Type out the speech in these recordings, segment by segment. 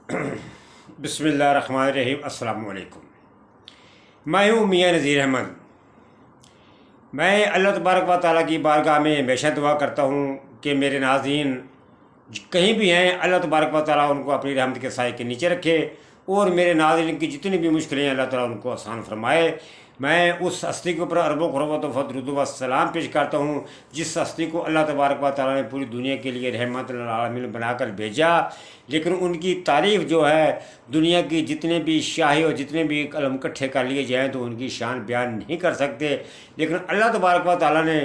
بسم اللہ الرحمن الرحیم۔ السلام علیکم۔ میں ہوں میاں نذیر احمد۔ میں اللہ تبارک و تعالیٰ کی بارگاہ میں ہمیشہ دعا کرتا ہوں کہ میرے ناظرین کہیں بھی ہیں، اللہ تبارک و تعالیٰ ان کو اپنی رحمت کے سائے کے نیچے رکھے، اور میرے ناظرین کی جتنی بھی مشکلیں ہیں اللہ تعالیٰ ان کو آسان فرمائے۔ میں اس ہستی کے اوپر ارب و خربت و درود و سلام پیش کرتا ہوں جس ہستی کو اللہ تبارک و تعالیٰ نے پوری دنیا کے لیے رحمت للعالمین بنا کر بھیجا، لیکن ان کی تعریف جو ہے دنیا کی جتنے بھی شاہی اور جتنے بھی علم اکٹھے کر لیے جائیں تو ان کی شان بیان نہیں کر سکتے۔ لیکن اللہ تبارک و تعالیٰ نے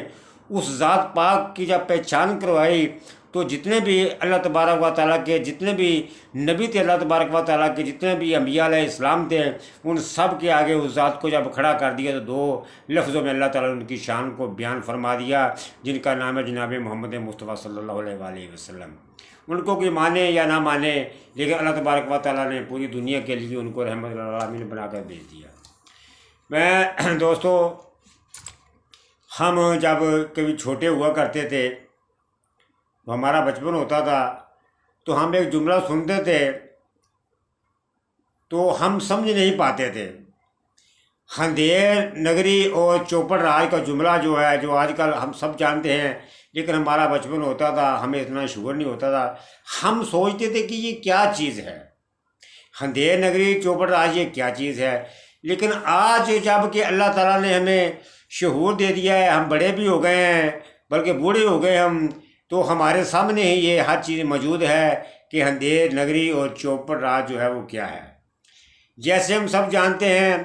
اس ذات پاک کی جب پہچان کروائی تو جتنے بھی اللہ تبارک و تعالیٰ کے جتنے بھی نبی تھے، اللہ تبارک و تعالیٰ کے جتنے بھی انبیاء علیہ السلام تھے، ان سب کے آگے اس ذات کو جب کھڑا کر دیا تو دو لفظوں میں اللہ تعالیٰ نے ان کی شان کو بیان فرما دیا، جن کا نام ہے جناب محمد مصطفیٰ صلی اللہ علیہ وآلہ وسلم۔ ان کو کوئی مانے یا نہ مانے، لیکن اللہ تبارک و تعالیٰ نے پوری دنیا کے لیے ان کو رحمت للعالمین بنا کر بھیج دیا۔ میں دوستو، ہم جب کبھی چھوٹے ہوا کرتے تھے، ہمارا بچپن ہوتا تھا تو ہم ایک جملہ سنتے تھے تو ہم سمجھ نہیں پاتے تھے۔ اندھیر نگری اور چوپڑ راج کا جملہ جو ہے، جو آج کل ہم سب جانتے ہیں، لیکن ہمارا بچپن ہوتا تھا، ہمیں اتنا شعور نہیں ہوتا تھا۔ ہم سوچتے تھے کہ یہ کیا چیز ہے، اندھیر نگری چوپڑ راج یہ کیا چیز ہے۔ لیکن آج جب کہ اللہ تعالیٰ نے ہمیں شعور دے دیا ہے، ہم بڑے بھی ہو گئے ہیں، بلکہ بوڑھے ہو گئے ہم، تو ہمارے سامنے ہی یہ ہر چیز موجود ہے کہ اندھیر نگری اور چوپڑ راج جو ہے وہ کیا ہے۔ جیسے ہم سب جانتے ہیں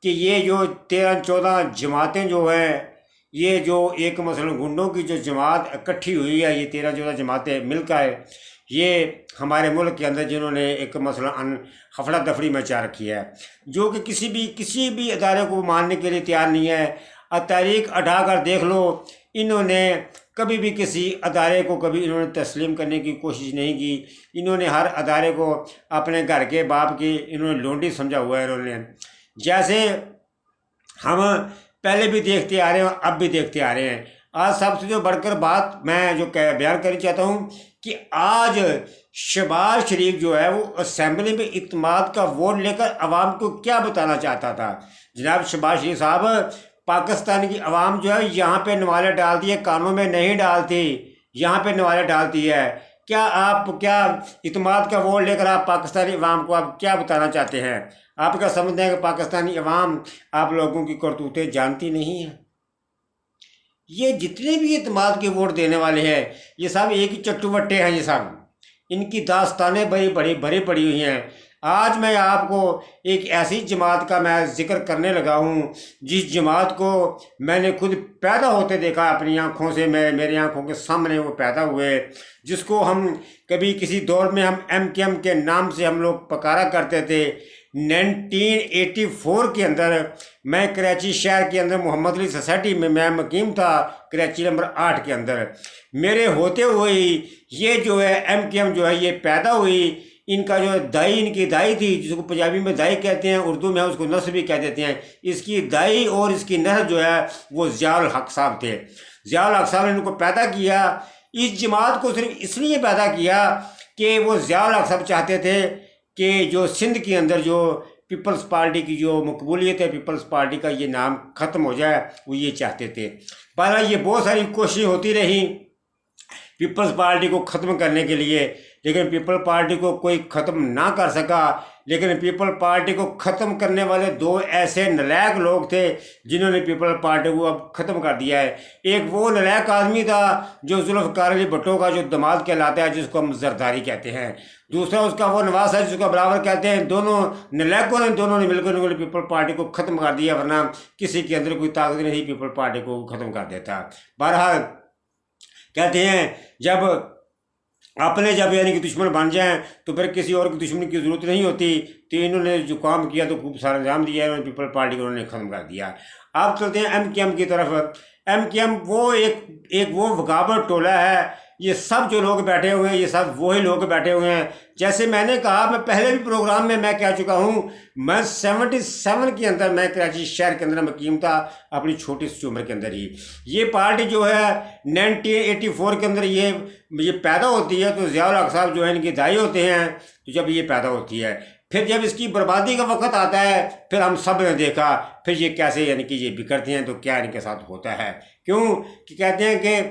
کہ یہ جو 13-14 جماعتیں جو ہیں، یہ جو ایک مثلا گنڈوں کی جو جماعت اکٹھی ہوئی ہے، یہ 13-14 جماعتیں مل کر یہ ہمارے ملک کے اندر جنہوں نے ایک مثلا ہفڑا دفڑی مچا رکھی ہے، جو کہ کسی بھی ادارے کو ماننے کے لیے تیار نہیں ہے۔ تاریخ اٹھا کر دیکھ لو، انہوں نے کبھی بھی کسی ادارے کو کبھی انہوں نے تسلیم کرنے کی کوشش نہیں کی۔ انہوں نے ہر ادارے کو اپنے گھر کے باپ کی انہوں نے لونڈی سمجھا ہوا ہے۔ انہوں نے جیسے ہم پہلے بھی دیکھتے آ رہے ہیں، اب بھی دیکھتے آ رہے ہیں۔ آج سب سے جو بڑھ کر بات میں جو بیان کرنا چاہتا ہوں کہ آج شہباز شریف جو ہے وہ اسمبلی میں اعتماد کا ووٹ لے کر عوام کو کیا بتانا چاہتا تھا۔ جناب شہباز شریف صاحب، پاکستان کی عوام جو ہے یہاں پہ نوالے ڈالتی ہے، کانوں میں نہیں ڈالتی، یہاں پہ نوالے ڈالتی ہے۔ کیا اعتماد کا ووٹ لے کر آپ پاکستانی عوام کو آپ کیا بتانا چاہتے ہیں؟ آپ کیا سمجھتے ہیں کہ پاکستانی عوام آپ لوگوں کی کرتوتیں جانتی نہیں ہیں؟ یہ جتنے بھی اعتماد کے ووٹ دینے والے ہیں، یہ سب ایک ہی چٹو بٹے ہیں، یہ سب ان کی داستانیں بڑی پڑی ہوئی ہیں۔ آج میں آپ کو ایک ایسی جماعت کا میں ذکر کرنے لگا ہوں جس جماعت کو میں نے خود پیدا ہوتے دیکھا اپنی آنکھوں سے، میری آنکھوں کے سامنے وہ پیدا ہوئے، جس کو ہم کبھی کسی دور میں ہم MKM کے نام سے ہم لوگ پکارا کرتے تھے۔ 1984 کے اندر میں کراچی شہر کے اندر محمد علی سوسائٹی میں مقیم تھا، کراچی نمبر 8 کے اندر۔ میرے ہوتے ہوئے یہ جو ہے MKM جو ہے یہ پیدا ہوئی۔ ان کا جو دائی، ان کی دائی تھی، جس کو پنجابی میں دائی کہتے ہیں، اردو میں اس کو نسل بھی کہہ دیتے ہیں۔ اس کی دائی اور اس کی نسل جو ہے وہ ضیاء الحق صاحب تھے۔ ضیاء الحق صاحب نے ان کو پیدا کیا۔ اس جماعت کو صرف اس لیے پیدا کیا کہ وہ ضیاء الحق صاحب چاہتے تھے کہ جو سندھ کے اندر جو پیپلز پارٹی کی جو مقبولیت ہے، پیپلز پارٹی کا یہ نام ختم ہو جائے، وہ یہ چاہتے تھے۔ بہرحال یہ بہت ساری کوششیں ہوتی رہیں پیپلز پارٹی کو ختم کرنے کے لیے، لیکن پیپل پارٹی کو کوئی ختم نہ کر سکا۔ لیکن پیپل پارٹی کو ختم کرنے والے دو ایسے نالائق لوگ تھے جنہوں نے پیپل پارٹی کو اب ختم کر دیا ہے۔ ایک وہ نالائق آدمی تھا جو ذوالفقار علی بھٹو کا جو دماد کہلاتا ہے، جس کو ہم زرداری کہتے ہیں۔ دوسرا اس کا وہ نواز ہے جس کو براور کہتے ہیں۔ دونوں نالائقوں نے دونوں نے مل کر پیپل پارٹی کو ختم کر دیا، ورنہ کسی کے اندر کوئی طاقت نہیں پیپل پارٹی کو ختم کر دیتا۔ بہرحال کہتے ہیں جب یعنی کہ دشمن بن جائیں تو پھر کسی اور کی دشمنی کی ضرورت نہیں ہوتی۔ تو انہوں نے جو کام کیا تو خوب سارا انجام دیا ہے، انہوں نے پیپل پارٹی کو انہوں نے ختم کر دیا۔ آپ چلتے ہیں MKM کی طرف۔ MKM وہ ایک وہ وقابر ٹولہ ہے یہ سب جو لوگ بیٹھے ہوئے ہیں یہ سب وہی لوگ بیٹھے ہوئے ہیں. جیسے میں نے کہا، میں پہلے بھی پروگرام میں کہہ چکا ہوں، میں 77 کے اندر میں کراچی شہر کے اندر مقیم تھا، اپنی چھوٹی سی عمر کے اندر ہی. یہ پارٹی جو ہے 1984 کے اندر یہ پیدا ہوتی ہے. تو ضیاء الحق صاحب جو ہے ان کے دائی ہوتے ہیں. تو جب یہ پیدا ہوتی ہے، پھر جب اس کی بربادی کا وقت آتا ہے، پھر ہم سب نے دیکھا پھر یہ کیسے یعنی کہ یہ بکھرتے ہیں. تو کیا ان کے ساتھ ہوتا ہے؟ کیوں کہ کہتے ہیں کہ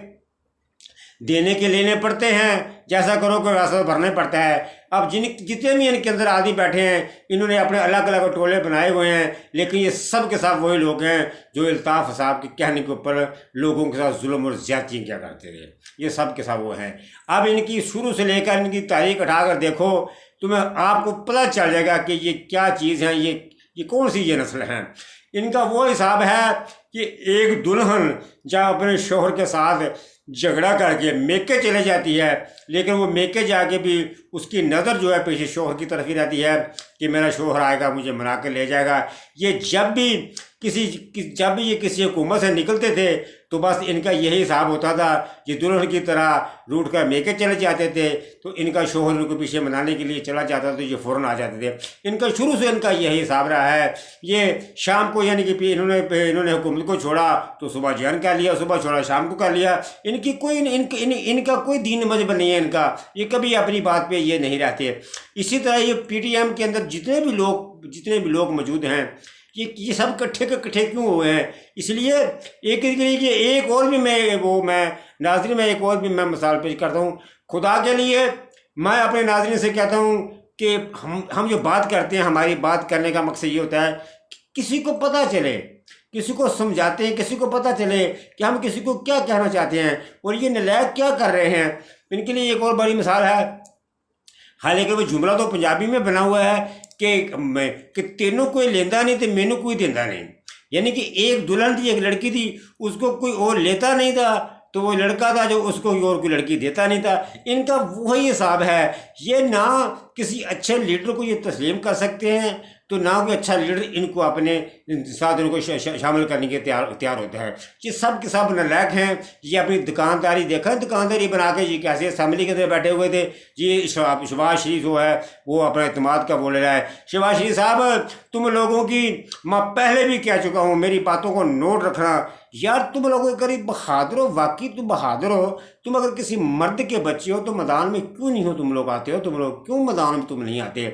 دینے کے لینے پڑتے ہیں، جیسا کرو کہ ویسا بھرنا پڑتا ہے. اب جتنے بھی ان کے اندر آدمی بیٹھے ہیں، انہوں نے اپنے الگ الگ ٹولے بنائے ہوئے ہیں، لیکن یہ سب کے ساتھ وہی لوگ ہیں جو الطاف صاحب کے کہنے کے اوپر لوگوں کے ساتھ ظلم اور زیادتی کیا کرتے تھے. یہ سب کے ساتھ وہ ہیں. اب ان کی شروع سے لے کر ان کی تاریخ اٹھا کر دیکھو، تمہیں آپ کو پتہ چل جائے گا کہ یہ کیا چیز ہے، یہ کون سی یہ نسل ہیں. ان کا وہ حساب ہے کہ ایک دلہن جب اپنے شوہر کے ساتھ جھگڑا کر کے میکے چلے جاتی ہے، لیکن وہ میکے جا کے بھی اس کی نظر جو ہے پیچھے شوہر کی طرف ہی رہتی ہے کہ میرا شوہر آئے گا مجھے منا کے لے جائے گا. یہ جب بھی یہ کسی حکومت سے نکلتے تھے تو بس ان کا یہی حساب ہوتا تھا. یہ دلہن کی طرح روٹ کر میکے چلے جاتے تھے تو ان کا شوہر ان کو پیچھے منانے کے لیے چلا جاتا تو یہ فوراً آ جاتے تھے. ان کا شروع سے ان کا یہی حساب رہا ہے. یہ شام کو یعنی کہ انہوں نے حکومت کو چھوڑا تو صبح جان کر لیا، صبح چھوڑا شام کو کر لیا. ان کا کوئی دین مذہب نہیں ہے. ان کا یہ کبھی اپنی بات پہ یہ نہیں رہتے. اسی طرح یہ پی ٹی ایم کے اندر جتنے بھی لوگ موجود ہیں، یہ سب کٹھے کیوں ہوئے ہیں؟ اس لیے ایک اور بھی میں ناظرین ایک اور بھی میں مثال پیش کرتا ہوں. خدا کے لیے میں اپنے ناظرین سے کہتا ہوں کہ ہم جو بات کرتے ہیں، ہماری بات کرنے کا مقصد یہ ہوتا ہے کہ کسی کو پتہ چلے، کسی کو سمجھاتے ہیں، کسی کو پتہ چلے کہ ہم کسی کو کیا کہنا چاہتے ہیں اور یہ نالائق کیا کر رہے ہیں. ان کے لیے ایک اور بڑی مثال ہے. حالانکہ وہ جملہ تو پنجابی میں بنا ہوا ہے کہ تینوں کوئی لیندہ نہیں تو مینوں کوئی دیندہ نہیں. یعنی کہ ایک دلہن تھی، ایک لڑکی تھی، اس کو کوئی اور لیتا نہیں تھا تو وہ لڑکا تھا جو اس کو اور کوئی لڑکی دیتا نہیں تھا. ان کا وہی حساب ہے. یہ نہ کسی اچھے لیڈر کو یہ تسلیم کر سکتے ہیں تو نہ کوئی اچھا لیڈر ان کو اپنے ساتھ ان کو شامل کرنے کے تیار ہوتا ہے. یہ سب کے سب نالائق ہیں. یہ اپنی دکانداری دیکھا، دکانداری بنا کے یہ کیسے اسمبلی کے اندر بیٹھے ہوئے تھے. یہ شہباز شریف جو ہے وہ اپنا اعتماد کا بول رہا ہے. شہباز شریف صاحب، تم لوگوں کی میں پہلے بھی کہہ چکا ہوں، میری باتوں کو نوٹ رکھنا. یار تم لوگوں کے قریب بہادر ہو، واقعی تم بہادر ہو. تم اگر کسی مرد کے بچے ہو تو میدان میں کیوں نہیں ہو؟ تم لوگ آتے ہو، تم لوگ کیوں میدان میں تم نہیں آتے؟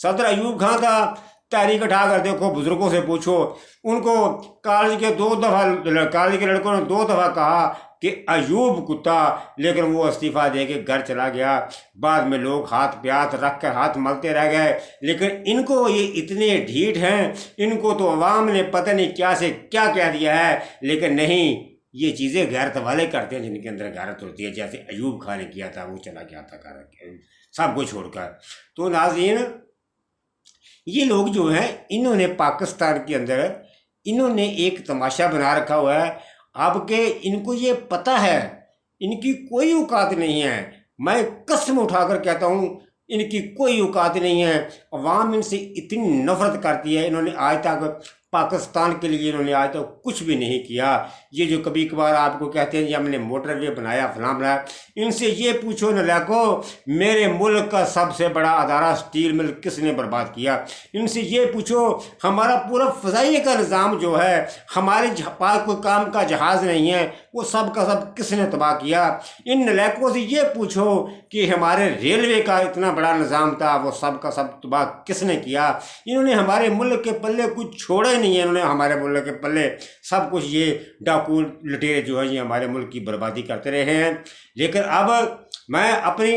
صدر ایوب خان تھا، تحریک اٹھا کر دیکھو، بزرگوں سے پوچھو. ان کو کالج کے لڑکوں نے 2 دفعہ کہا کہ ایوب کتا، لیکن وہ استعفیٰ دے کے گھر چلا گیا. بعد میں لوگ ہاتھ پہ ہاتھ رکھ کر ہاتھ ملتے رہ گئے. لیکن ان کو یہ اتنے ڈھیٹ ہیں، ان کو تو عوام نے پتہ نہیں کیا سے کیا کہہ دیا ہے. لیکن نہیں، یہ چیزیں غیرت والے کرتے ہیں جن کے اندر غیرت ہوتی ہے. جیسے ایوب خان نے کیا تھا، وہ چلا گیا تھا سب کو چھوڑ کر. تو ناظرین، یہ لوگ جو ہیں انہوں نے پاکستان کے اندر انہوں نے ایک تماشا بنا رکھا ہوا ہے. اب کہ ان کو یہ پتہ ہے ان کی کوئی اوقات نہیں ہے. میں قسم اٹھا کر کہتا ہوں ان کی کوئی اوقات نہیں ہے. عوام ان سے اتنی نفرت کرتی ہے. انہوں نے آج تک پاکستان کے لیے انہوں نے آج تک کچھ بھی نہیں کیا. یہ جو کبھی کبھار آپ کو کہتے ہیں کہ ہم نے موٹر وے بنایا، فلاں بنایا، ان سے یہ پوچھو نالائقو، میرے ملک کا سب سے بڑا ادارہ اسٹیل مل کس نے برباد کیا؟ ان سے یہ پوچھو ہمارا پورا فضائیہ کا نظام جو ہے، ہمارے پاس کوئی کام کا جہاز نہیں ہے، وہ سب کا سب کس نے تباہ کیا؟ ان نالائقوں سے یہ پوچھو کہ ہمارے ریلوے کا اتنا بڑا نظام تھا، وہ سب کا سب تباہ کس نے کیا؟ انہوں نے ہمارے ملک کے پلے کچھ چھوڑا نہیں ہے. انہوں نے ہمارے ملک کے پلے سب کچھ یہ ڈاکو لٹیرے جو ہیں یہ ہمارے ملک کی بربادی کرتے رہے ہیں. لیکن اب میں اپنی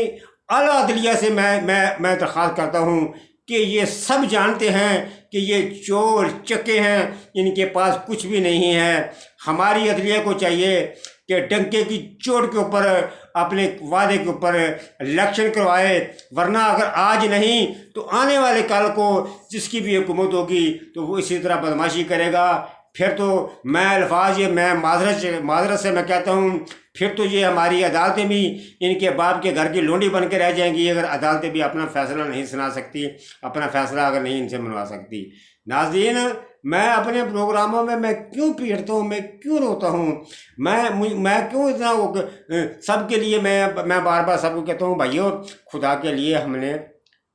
اعلیٰ عدلیہ سے میں درخواست کرتا ہوں کہ یہ سب جانتے ہیں کہ یہ چور چکے ہیں، ان کے پاس کچھ بھی نہیں ہے. ہماری عدلیہ کو چاہیے کہ ڈنکے کی چوٹ کے اوپر اپنے وعدے کے اوپر الیکشن کروائے، ورنہ اگر آج نہیں تو آنے والے کل کو جس کی بھی حکومت ہوگی تو وہ اسی طرح بدماشی کرے گا. پھر تو میں معذرت سے میں کہتا ہوں، پھر تو یہ ہماری عدالتیں بھی ان کے باپ کے گھر کی لونڈی بن کے رہ جائیں گی اگر عدالتیں بھی اپنا فیصلہ نہیں سنا سکتی، اپنا فیصلہ اگر نہیں ان سے منوا سکتی. ناظرین، میں اپنے پروگراموں میں کیوں پیٹتا ہوں، میں کیوں روتا ہوں، میں کیوں اتنا سب کے لیے میں بار بار سب کو کہتا ہوں بھائیو خدا کے لیے ہم نے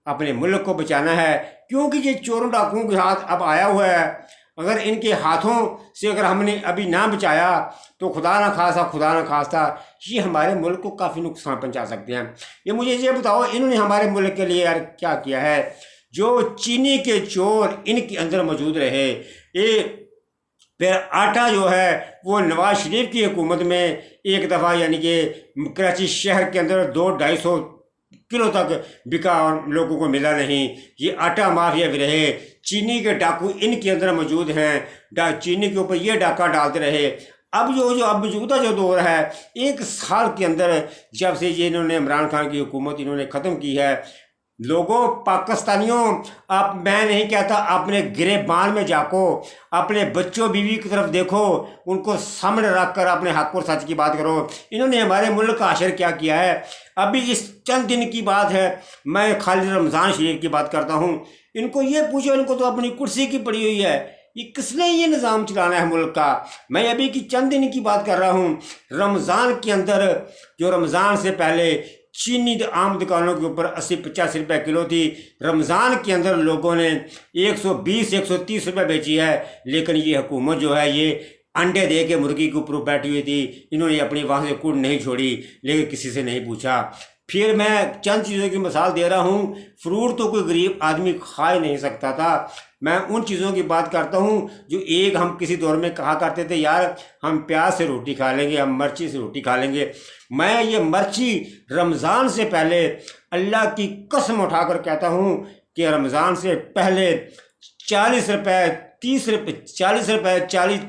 اپنے ملک کو بچانا ہے، کیونکہ یہ چوروں ڈاکوؤں کے ہاتھ اب آیا ہوا ہے، اگر ان کے ہاتھوں سے اگر ہم نے ابھی نہ بچایا تو خدا نہ خواستہ یہ ہمارے ملک کو کافی نقصان پہنچا سکتے ہیں۔ یہ مجھے یہ بتاؤ انہوں نے ہمارے ملک کے لیے یار کیا کیا ہے؟ جو چینی کے چور ان کے اندر موجود رہے، یہ پھر آٹا جو ہے وہ نواز شریف کی حکومت میں ایک دفعہ یعنی کہ کراچی شہر کے اندر 200-250 کلو تک بکا اور لوگوں کو ملا نہیں۔ یہ آٹا مافیا بھی رہے، چینی کے ڈاکو ان کے اندر موجود ہیں، چینی کے اوپر یہ ڈاکہ ڈالتے رہے۔ اب اب موجودہ جو دور ہے، 1 سال کے اندر جب سے یہ انہوں نے عمران خان کی حکومت انہوں نے ختم کی ہے، لوگوں پاکستانیوں آپ، میں نہیں کہتا اپنے گریبان میں جاکو، اپنے بچوں بیوی کی طرف دیکھو، ان کو سامنے رکھ کر اپنے حق اور سچ کی بات کرو۔ انہوں نے ہمارے ملک کا حشر کیا کیا ہے؟ ابھی اس چند دن کی بات ہے، میں خالی رمضان شریف کی بات کرتا ہوں، ان کو یہ پوچھو، ان کو تو اپنی کرسی کی پڑی ہوئی ہے، یہ کس نے یہ نظام چلانا ہے ملک کا؟ میں ابھی کی چند دن کی بات کر رہا ہوں، رمضان کے اندر جو رمضان سے پہلے چینی عام دکانوں کے اوپر 80-85 روپے کلو تھی، رمضان کے اندر لوگوں نے 120-130 روپے بیچی ہے، لیکن یہ حکومت جو ہے یہ انڈے دے کے مرغی کے اوپر بیٹھی ہوئی تھی، انہوں نے اپنی وہاں سے کوڑ نہیں چھوڑی، لیکن کسی سے نہیں پوچھا۔ پھر میں چند چیزوں کی مثال دے رہا ہوں، فروٹ تو کوئی غریب آدمی کھا ہی نہیں سکتا تھا، میں ان چیزوں کی بات کرتا ہوں جو ایک ہم کسی دور میں کہا کرتے تھے یار ہم پیاز سے روٹی کھا لیں گے، ہم مرچی سے روٹی کھا لیں گے۔ میں یہ مرچی رمضان سے پہلے اللہ کی قسم اٹھا کر کہتا ہوں کہ رمضان سے پہلے 40 روپے 30 روپے 40 روپے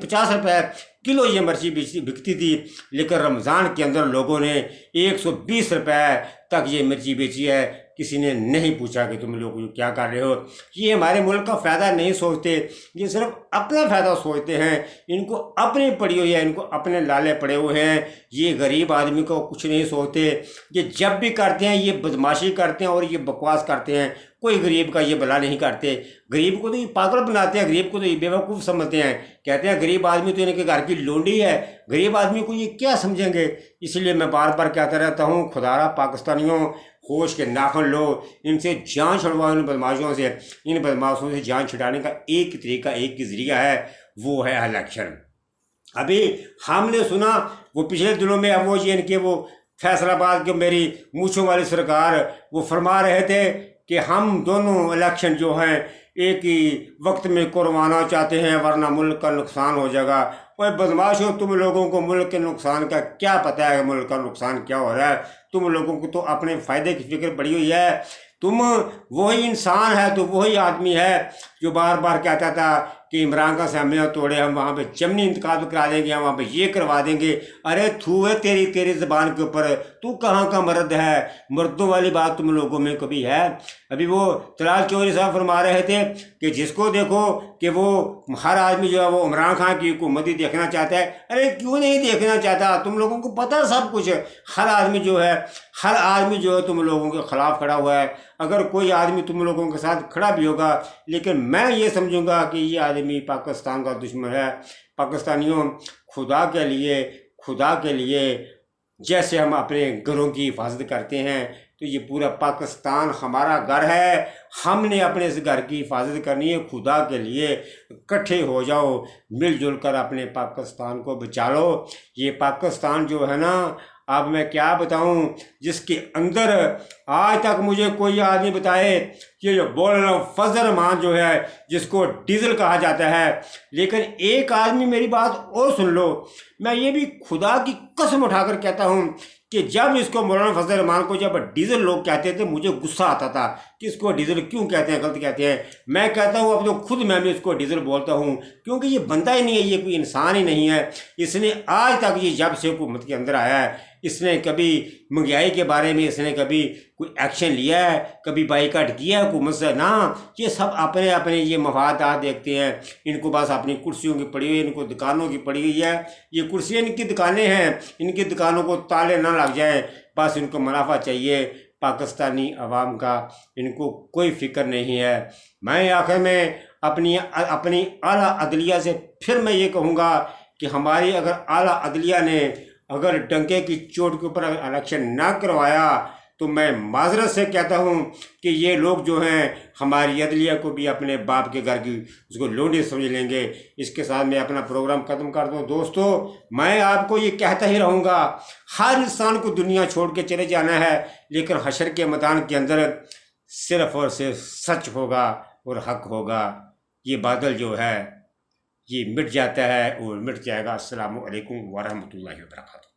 50 روپے کلو یہ مرچی بکتی تھی، لیکن رمضان کے اندر لوگوں نے 120 روپے تک یہ مرچی بیچی ہے، کسی نے نہیں پوچھا کہ تم لوگ کیا کر رہے ہو۔ یہ ہمارے ملک کا فائدہ نہیں سوچتے، یہ صرف اپنا فائدہ سوچتے ہیں، ان کو اپنی پڑی ہوئی ہے، ان کو اپنے لالے پڑے ہوئے ہیں، یہ غریب آدمی کو کچھ نہیں سوچتے۔ یہ جب بھی کرتے ہیں یہ بدماشی کرتے ہیں اور یہ بکواس کرتے ہیں، کوئی غریب کا یہ بھلا نہیں کرتے، غریب کو تو یہ پاگل بناتے ہیں، غریب کو تو یہ بیوقوف سمجھتے ہیں، کہتے ہیں غریب آدمی تو ان کے گھر کی لونڈی ہے، غریب آدمی کو یہ کیا سمجھیں گے۔ اس لیے میں بار بار کہتا رہتا ہوں خدا را پاکستانیوں ہوش کے ناخن لو، ان سے جان چھڑواؤ، ان بدماشوں سے، ان بدماشوں سے جان چھڑانے کا ایک طریقہ ایک ہی ذریعہ ہے، وہ ہے الیکشن۔ ابھی ہم نے سنا وہ پچھلے دنوں میں اب وہ ان کے وہ فیصل آباد کے میری مونچھوں والی سرکار وہ فرما رہے تھے کہ ہم دونوں الیکشن جو ہیں ایک ہی وقت میں کروانا چاہتے ہیں ورنہ ملک کا نقصان ہو جائے گا۔ اوے بدماشو، تم لوگوں کو ملک کے نقصان کا کیا پتہ ہے؟ ملک کا نقصان کیا ہو رہا ہے؟ تم لوگوں کو تو اپنے فائدے کی فکر پڑی ہوئی ہے۔ تم وہی انسان ہے، تو وہی آدمی ہے جو بار بار کہتا تھا کہ عمران خان سے ہم نے توڑے، ہم وہاں پہ چمنی انتخاب کرا دیں گے، ہم وہاں پہ یہ کروا دیں گے۔ ارے تھو ہے تیری زبان کے اوپر، تو کہاں کا مرد ہے؟ مردوں والی بات تم لوگوں میں کبھی ہے؟ ابھی وہ طلال چودھری صاحب فرما رہے تھے کہ جس کو دیکھو کہ وہ ہر آدمی جو ہے وہ عمران خان کی حکومت ہی دیکھنا چاہتا ہے۔ ارے کیوں نہیں دیکھنا چاہتا؟ تم لوگوں کو پتہ سب کچھ، ہر آدمی جو ہے تم لوگوں کے خلاف کھڑا ہوا ہے۔ اگر کوئی آدمی تم لوگوں کے ساتھ کھڑا بھی ہوگا، لیکن میں یہ سمجھوں گا کہ یہ آدمی پاکستان کا دشمن ہے۔ پاکستانیوں، خدا کے لیے جیسے ہم اپنے گھروں کی حفاظت کرتے ہیں تو یہ پورا پاکستان ہمارا گھر ہے، ہم نے اپنے اس گھر کی حفاظت کرنی ہے۔ خدا کے لیے اکٹھے ہو جاؤ، مل جل کر اپنے پاکستان کو بچا لو۔ یہ پاکستان جو ہے نا، اب میں کیا بتاؤں، جس کے اندر آج تک مجھے کوئی آدمی بتائے کہ جو بول رہا ہوں فضل الرحمان جو ہے جس کو ڈیزل کہا جاتا ہے، لیکن ایک آدمی میری بات اور سن لو، میں یہ بھی خدا کی قسم اٹھا کر کہتا ہوں کہ جب اس کو مولانا فضل الرحمان کو جب ڈیزل لوگ کہتے تھے مجھے غصہ آتا تھا کہ اس کو ڈیزل کیوں کہتے ہیں، غلط کہتے ہیں۔ میں کہتا ہوں اب تو خود میں بھی اس کو ڈیزل بولتا ہوں، کیونکہ یہ بندہ ہی نہیں ہے، یہ کوئی انسان ہی نہیں ہے۔ اس نے آج تک یہ جب سے حکومت کے اندر آیا ہے، اس نے کبھی مہنگائی کے بارے میں اس نے کبھی کوئی ایکشن لیا ہے، کبھی بائیکاٹ کیا ہے حکومت سے؟ نہ، یہ سب اپنے یہ مفادات دیکھتے ہیں، ان کو بس اپنی کرسیوں کی پڑی ہوئی، ان کو دکانوں کی پڑی ہوئی ہے، یہ کرسیاں ان کی دکانیں ہیں، ان کی دکانوں کو تالے نہ لگ جائیں، بس ان کو منافع چاہیے۔ پاکستانی عوام کا ان کو کوئی فکر نہیں ہے۔ میں آخر میں اپنی اعلیٰ عدلیہ سے پھر میں یہ کہوں گا کہ ہماری اگر اعلیٰ عدلیہ نے اگر ڈنکے کی چوٹ کے اوپر الیکشن نہ کروایا تو میں معذرت سے کہتا ہوں کہ یہ لوگ جو ہیں ہماری عدلیہ کو بھی اپنے باپ کے گھر کی اس کو لونڈی سمجھ لیں گے۔ اس کے ساتھ میں اپنا پروگرام ختم کر دوں۔ دوستو، میں آپ کو یہ کہتا ہی رہوں گا، ہر انسان کو دنیا چھوڑ کے چلے جانا ہے، لیکن حشر کے میدان کے اندر صرف اور صرف سچ ہوگا اور حق ہوگا۔ یہ بادل جو ہے یہ مٹ جاتا ہے اور مٹ جائے گا۔ السلام علیکم ورحمۃ اللہ وبرکاتہ۔